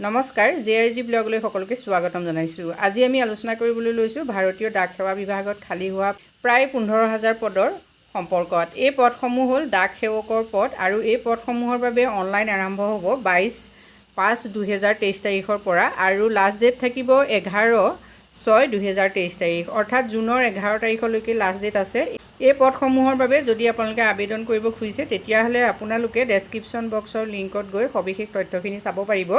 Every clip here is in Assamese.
নমস্কাৰ জেআইজি ব্লগলৈ সকলোকে স্বাগতম জনাইছো। আজি আমি আলোচনা কৰিবলৈ লৈছো ভাৰতীয় ডাক সেৱা বিভাগত খালী হোৱা প্ৰায় 15,000 পদৰ সম্পৰ্কত। এই পদসমূহ হ'ল ডাক সেৱকৰ পদ আৰু এই পদসমূহৰ বাবে অনলাইন আৰম্ভ হ'ব 22/5/2023 তাৰিখৰ পৰা আৰু লাষ্ট ডেট থাকিব 11/6/2023 তাৰিখ, অৰ্থাৎ জুনৰ 11 তাৰিখলৈকে লাষ্ট ডেট আছে। এই পদসমূহৰ বাবে যদি আপোনালোকে আবেদন কৰিব খুজিছে তেতিয়াহ'লে আপোনালোকে ডেছক্ৰিপশ্যন বক্সৰ লিংকত গৈ সবিশেষ তথ্যখিনি চাব পাৰিব।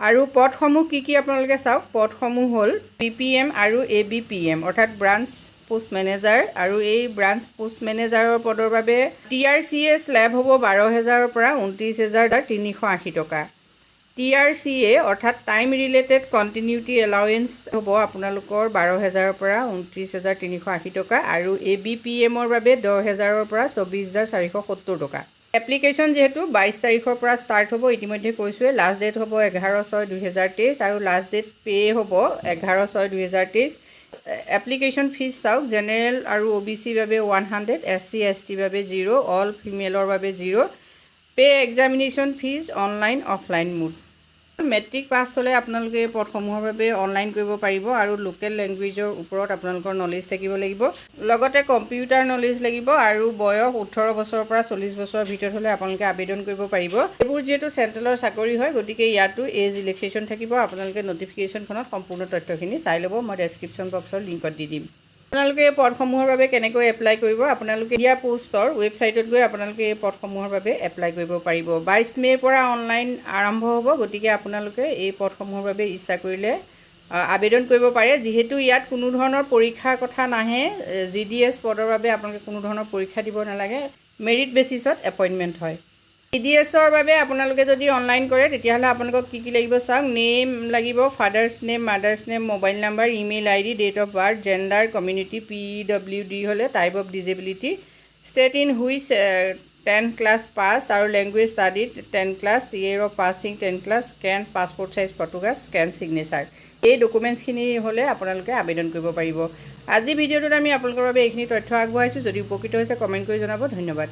আৰু পদসমূহ কি আপোনালোকে চাওক। পদসমূহ হ'ল BPM আৰু abpm অৰ্থাৎ ব্ৰাঞ্চ পোষ্ট মেনেজাৰ, আৰু এই ব্ৰাঞ্চ পোষ্ট মেনেজাৰৰ পদৰ বাবে TRCA স্লেব হ'ব 12,000ৰ পৰা 29,380 টকা। TRCA অৰ্থাৎ টাইম ৰিলেটেড কণ্টিনিউটি এলাউৱেঞ্চ হ'ব আপোনালোকৰ 12,000ৰ পৰা 29,380 টকা আৰু abpmৰ বাবে 10,000ৰ পৰা 24,470 টকা। এপ্লিকেশ্যন যেহেতু 22 তাৰিখৰ পৰা ষ্টাৰ্ট হ'ব, ইতিমধ্যে কৈছোঁৱে। লাষ্ট ডেট হ'ব 11/6/2023 আৰু লাষ্ট ডেট পে' হ'ব 11/6/2023। এপ্লিকেশ্যন ফিজ চাওক। জেনেৰেল আৰু OBC বাবে 100, SC ST বাবে 0, অল ফিমেলৰ বাবে 0। Pay' examination fees online offline mode. Matric pass হ'লে আপোনালোকে এই পদসমূহৰ বাবে অনলাইন কৰিব পাৰিব আৰু লোকেল লেংগুৱেজৰ ওপৰত আপোনালোকৰ নলেজ থাকিব লাগিব, লগতে কম্পিউটাৰ নলেজ লাগিব আৰু বয়স 18 বছৰৰ পৰা 40 বছৰৰ ভিতৰত হ'লে আপোনালোকে আবেদন কৰিব পাৰিব। এইবোৰ যিহেতু চেণ্ট্ৰেলৰ চাকৰি হয়, গতিকে ইয়াতো এজ ৰিলেক্সেশ্যন থাকিব। আপোনালোকে নটিফিকেশ্যনখনত সম্পূৰ্ণ তথ্যখিনি চাই ল'ব, মই ডেছক্ৰিপশ্যন বক্সৰ লিংকত দি দিম। আপোনালোকে এই পদসমূহৰ বাবে কেনেকৈ এপ্লাই কৰিব, আপোনালোকে দিয়া পোষ্টৰ ৱেবছাইটত গৈ আপোনালোকে এই পদসমূহৰ বাবে এপ্লাই কৰিব পাৰিব। 22 মে'ৰ পৰা অনলাইন আৰম্ভ হ'ব, গতিকে আপোনালোকে এই পদসমূহৰ বাবে ইচ্ছা কৰিলে আবেদন কৰিব পাৰে। যিহেতু ইয়াত কোনো ধৰণৰ পৰীক্ষাৰ কথা নাহে, GDS পদৰ বাবে আপোনালোকে কোনো ধৰণৰ পৰীক্ষা দিব নালাগে, মেৰিট বেচিছত এপইণ্টমেণ্ট হয়। GDSৰ বাবে আপোনালোকে যদি অনলাইন কৰে তেতিয়াহ'লে আপোনালোকক কি লাগিব চাওক। নেম লাগিব, father's name, mother's name, mobile number, email ID, date of birth, gender, community, PWD হ'লে type of disability, state in which 10 class pass আৰু language studied 10 class, year of passing 10 class, scan passport size photograph, scan signature. এই ডকুমেণ্টছখিনি হ'লে আপোনালোকে আবেদন কৰিব পাৰিব। আজি ভিডিঅ'টোত আমি আপোনালোকৰ বাবে এইখিনি তথ্য আগবঢ়াইছোঁ। যদি উপকৃত হৈছে কমেণ্ট কৰি জনাব। ধন্যবাদ।